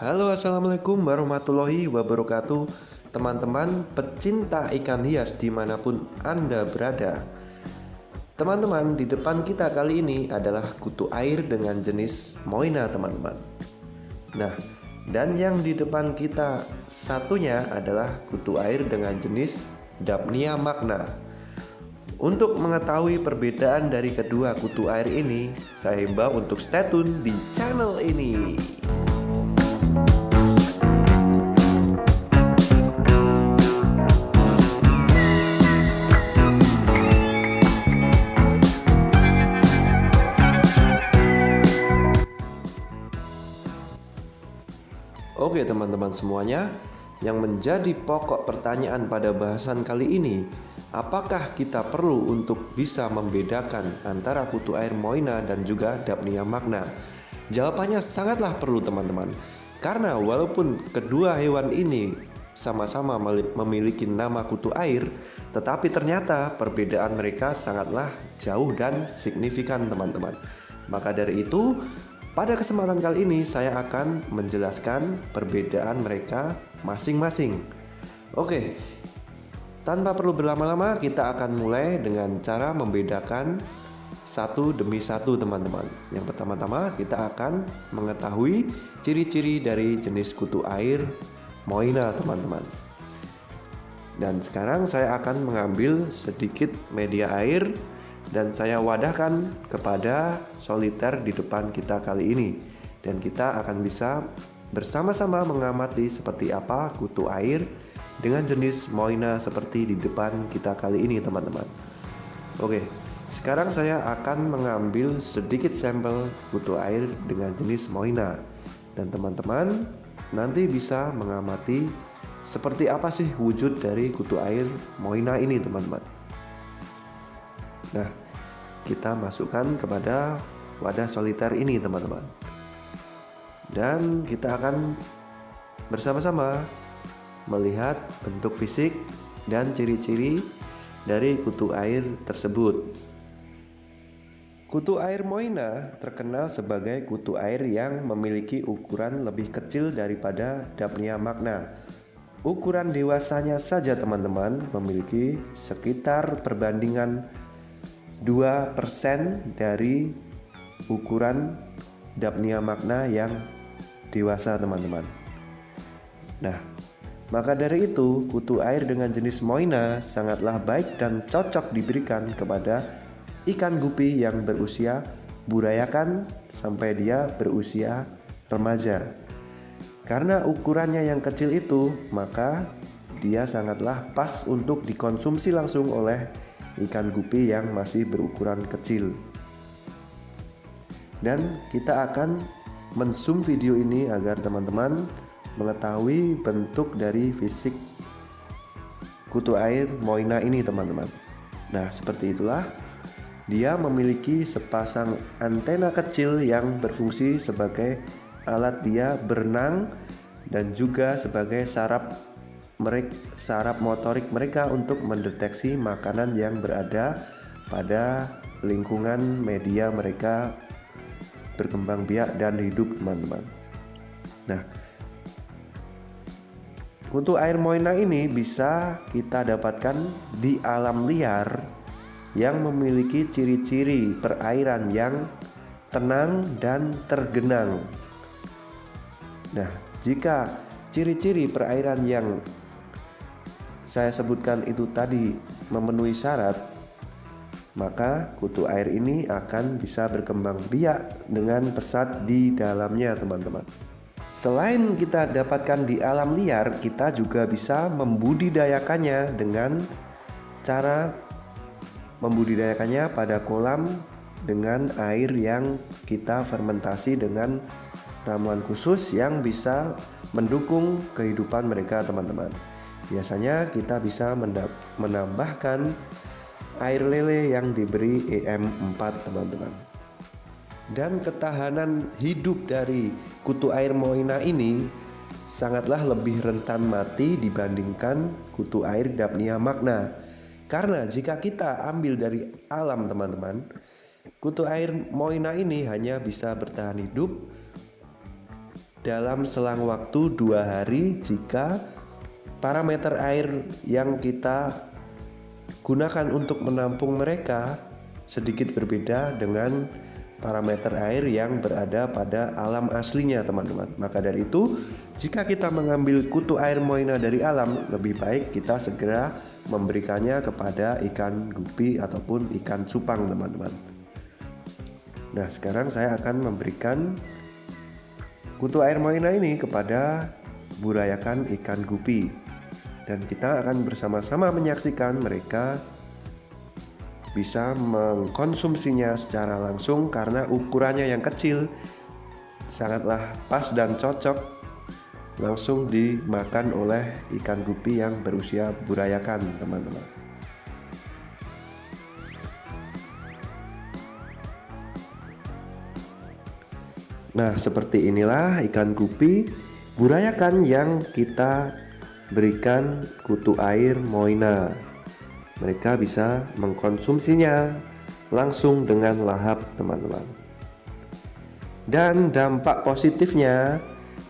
Halo, assalamualaikum warahmatullahi wabarakatuh. Teman-teman pecinta ikan hias dimanapun Anda berada. Teman-teman, di depan kita kali ini adalah kutu air dengan jenis Moina, teman-teman. Nah, dan yang di depan kita satunya adalah kutu air dengan jenis Daphnia magna. Untuk mengetahui perbedaan dari kedua kutu air ini, saya himbau untuk stay tune di channel ini. Oke teman-teman semuanya, yang menjadi pokok pertanyaan pada bahasan kali ini, apakah kita perlu untuk bisa membedakan antara kutu air Moina dan juga Daphnia magna? Jawabannya sangatlah perlu teman-teman. Karena walaupun kedua hewan ini sama-sama memiliki nama kutu air, tetapi ternyata perbedaan mereka sangatlah jauh dan signifikan teman-teman. Maka dari itu, pada kesempatan kali ini saya akan menjelaskan perbedaan mereka masing-masing. Oke, tanpa perlu berlama-lama kita akan mulai dengan cara membedakan satu demi satu teman-teman. Yang pertama-tama kita akan mengetahui ciri-ciri dari jenis kutu air Moina teman-teman. Dan sekarang saya akan mengambil sedikit media air dan saya wadahkan kepada soliter di depan kita kali ini, dan kita akan bisa bersama-sama mengamati seperti apa kutu air dengan jenis Moina seperti di depan kita kali ini teman-teman. Oke, sekarang saya akan mengambil sedikit sampel kutu air dengan jenis Moina, dan teman-teman nanti bisa mengamati seperti apa sih wujud dari kutu air Moina ini teman-teman. Nah, kita masukkan kepada wadah soliter ini teman-teman, dan kita akan bersama-sama melihat bentuk fisik dan ciri-ciri dari kutu air tersebut. Kutu air Moina terkenal sebagai kutu air yang memiliki ukuran lebih kecil daripada Daphnia magna. Ukuran dewasanya saja teman-teman memiliki sekitar perbandingan 2% dari ukuran Daphnia magna yang dewasa teman-teman. Nah, maka dari itu kutu air dengan jenis Moina sangatlah baik dan cocok diberikan kepada ikan gupi yang berusia burayakan sampai dia berusia remaja. Karena ukurannya yang kecil itu, maka dia sangatlah pas untuk dikonsumsi langsung oleh ikan gupi yang masih berukuran kecil. Dan kita akan men-zoom video ini agar teman-teman mengetahui bentuk dari fisik kutu air Moina ini teman-teman. Nah, seperti itulah. Dia memiliki sepasang antena kecil yang berfungsi sebagai alat dia berenang dan juga sebagai saraf motorik mereka untuk mendeteksi makanan yang berada pada lingkungan media mereka berkembang biak dan hidup teman-teman. Nah, kutu air Moina ini bisa kita dapatkan di alam liar yang memiliki ciri-ciri perairan yang tenang dan tergenang. Nah, jika ciri-ciri perairan yang saya sebutkan itu tadi memenuhi syarat, maka kutu air ini akan bisa berkembang biak dengan pesat di dalamnya teman-teman. Selain kita dapatkan di alam liar, kita juga bisa membudidayakannya dengan cara membudidayakannya pada kolam dengan air yang kita fermentasi dengan ramuan khusus yang bisa mendukung kehidupan mereka teman-teman. Biasanya kita bisa menambahkan air lele yang diberi EM4 teman-teman. Dan ketahanan hidup dari kutu air Moina ini sangatlah lebih rentan mati dibandingkan kutu air Daphnia magna. Karena jika kita ambil dari alam teman-teman, kutu air Moina ini hanya bisa bertahan hidup dalam selang waktu 2 hari jika parameter air yang kita gunakan untuk menampung mereka sedikit berbeda dengan parameter air yang berada pada alam aslinya, teman-teman. Maka dari itu, jika kita mengambil kutu air Moina dari alam, lebih baik kita segera memberikannya kepada ikan gupi ataupun ikan cupang, teman-teman. Nah, sekarang saya akan memberikan kutu air Moina ini kepada burayakan ikan gupi, dan kita akan bersama-sama menyaksikan mereka bisa mengkonsumsinya secara langsung karena ukurannya yang kecil, sangatlah pas dan cocok langsung dimakan oleh ikan gupi yang berusia burayakan, teman-teman. Nah, seperti inilah ikan gupi burayakan yang kita berikan kutu air Moina. Mereka bisa mengkonsumsinya langsung dengan lahap, teman-teman. Dan dampak positifnya,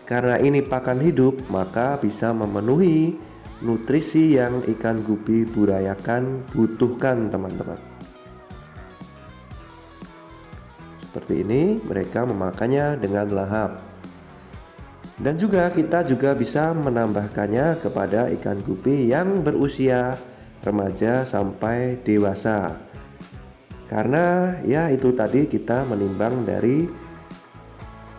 karena ini pakan hidup, maka bisa memenuhi nutrisi yang ikan gupi burayakan butuhkan, teman-teman. Seperti ini, mereka memakannya dengan lahap. Dan juga kita juga bisa menambahkannya kepada ikan gupi yang berusia remaja sampai dewasa. Karena ya itu tadi, kita menimbang dari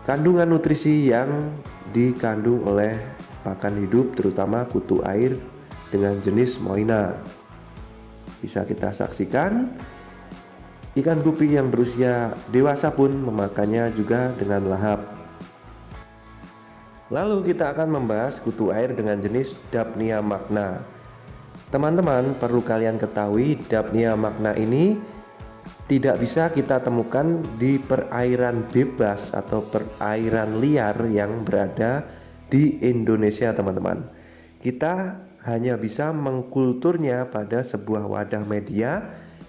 kandungan nutrisi yang dikandung oleh pakan hidup, terutama kutu air dengan jenis Moina. Bisa kita saksikan ikan gupi yang berusia dewasa pun memakannya juga dengan lahap. Lalu kita akan membahas kutu air dengan jenis Daphnia magna. Teman-teman, perlu kalian ketahui, Daphnia magna ini tidak bisa kita temukan di perairan bebas atau perairan liar yang berada di Indonesia, teman-teman. Kita hanya bisa mengkulturnya pada sebuah wadah media,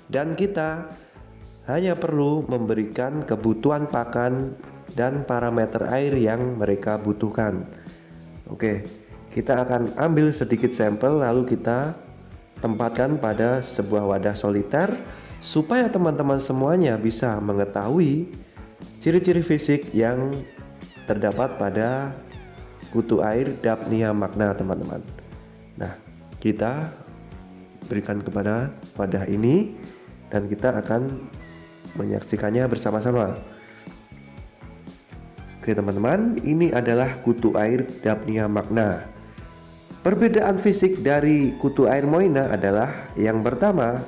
dan kita hanya perlu memberikan kebutuhan pakan dan parameter air yang mereka butuhkan. Oke, kita akan ambil sedikit sampel lalu kita tempatkan pada sebuah wadah soliter supaya teman-teman semuanya bisa mengetahui ciri-ciri fisik yang terdapat pada kutu air Daphnia magna, teman-teman. Nah, kita berikan kepada wadah ini dan kita akan menyaksikannya bersama-sama. Oke, teman-teman, ini adalah kutu air Daphnia magna. Perbedaan fisik dari kutu air Moina adalah yang pertama,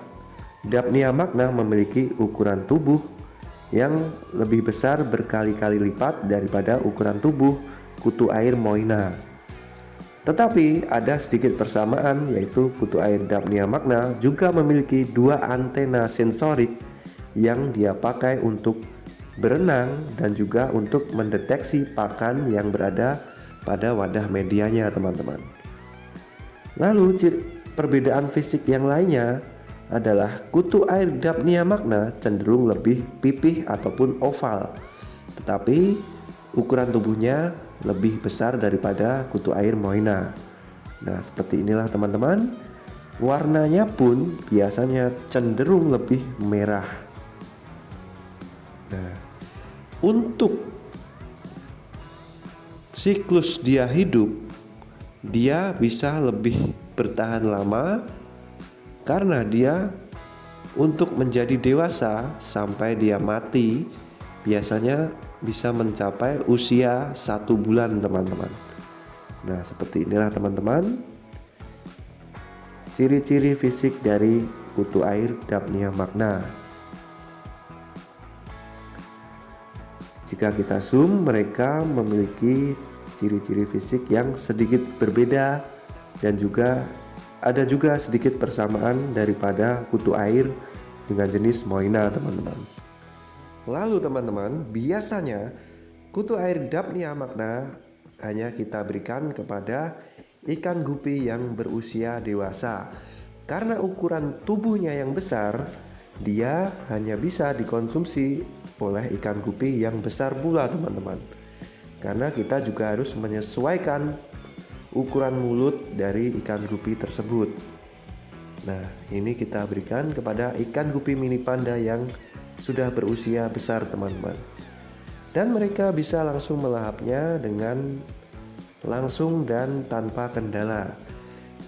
Daphnia magna memiliki ukuran tubuh yang lebih besar berkali-kali lipat daripada ukuran tubuh kutu air Moina. Tetapi ada sedikit persamaan, yaitu kutu air Daphnia magna juga memiliki 2 antena sensorik yang dia pakai untuk berenang dan juga untuk mendeteksi pakan yang berada pada wadah medianya, teman-teman. Lalu perbedaan fisik yang lainnya adalah kutu air Daphnia magna cenderung lebih pipih ataupun oval, tetapi ukuran tubuhnya lebih besar daripada kutu air Moina. Nah, seperti inilah, teman-teman. Warnanya pun biasanya cenderung lebih merah. Nah, untuk siklus dia hidup, dia bisa lebih bertahan lama karena dia untuk menjadi dewasa sampai dia mati biasanya bisa mencapai usia 1 bulan, teman-teman. Nah, seperti inilah, teman-teman, ciri-ciri fisik dari kutu air Daphnia magna. Jika kita zoom, mereka memiliki ciri-ciri fisik yang sedikit berbeda dan juga ada juga sedikit persamaan daripada kutu air dengan jenis Moina, teman-teman. Lalu, teman-teman, biasanya kutu air Daphnia magna hanya kita berikan kepada ikan gupi yang berusia dewasa. Karena ukuran tubuhnya yang besar, dia hanya bisa dikonsumsi oleh ikan gupi yang besar pula, teman-teman. karena kita juga harus menyesuaikan ukuran mulut dari ikan gupi tersebut. Nah, ini kita berikan kepada ikan gupi mini panda yang sudah berusia besar, teman-teman. Dan mereka bisa langsung melahapnya dengan langsung dan tanpa kendala.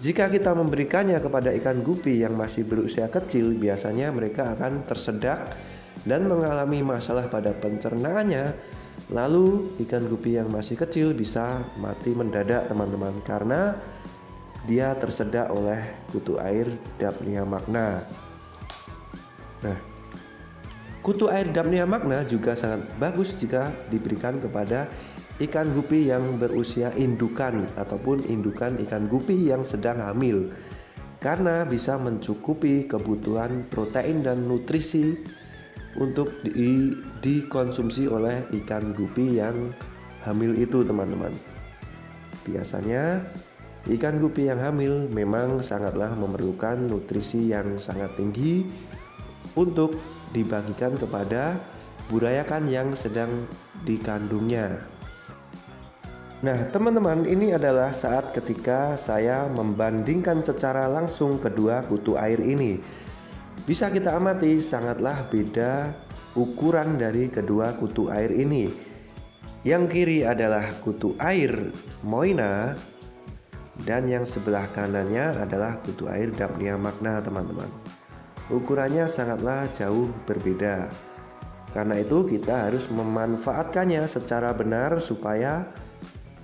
Jika kita memberikannya kepada ikan gupi yang masih berusia kecil, biasanya mereka akan tersedak dan mengalami masalah pada pencernaannya. Lalu ikan gupi yang masih kecil bisa mati mendadak, teman-teman, karena dia tersedak oleh kutu air Daphnia magna. Nah, kutu air Daphnia magna juga sangat bagus jika diberikan kepada ikan gupi yang berusia indukan ataupun indukan ikan gupi yang sedang hamil, karena bisa mencukupi kebutuhan protein dan nutrisi untuk dikonsumsi oleh ikan gupi yang hamil itu, teman-teman. Biasanya ikan gupi yang hamil memang sangatlah memerlukan nutrisi yang sangat tinggi untuk dibagikan kepada burayakan yang sedang dikandungnya. Nah, teman-teman, ini adalah saat ketika saya membandingkan secara langsung kedua kutu air ini. Bisa kita amati sangatlah beda ukuran dari kedua kutu air ini. Yang kiri adalah kutu air Moina dan yang sebelah kanannya adalah kutu air Daphnia magna, teman-teman. Ukurannya sangatlah jauh berbeda. Karena itu kita harus memanfaatkannya secara benar supaya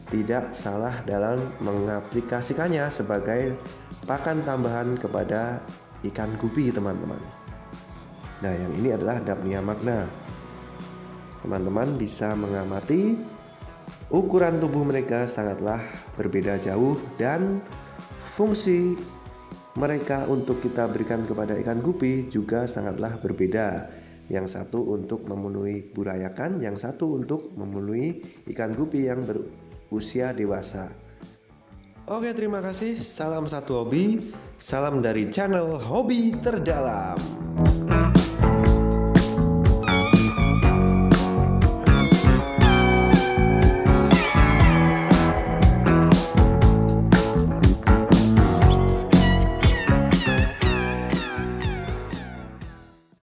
tidak salah dalam mengaplikasikannya sebagai pakan tambahan kepada ikan gupi, teman-teman. Nah, yang ini adalah Daphnia magna. Teman-teman bisa mengamati ukuran tubuh mereka sangatlah berbeda jauh dan fungsi mereka untuk kita berikan kepada ikan gupi juga sangatlah berbeda. Yang satu untuk memenuhi burayakan, yang satu untuk memenuhi ikan gupi yang berusia dewasa. Oke, terima kasih. Salam satu hobi. Salam dari channel Hobi Terdalam.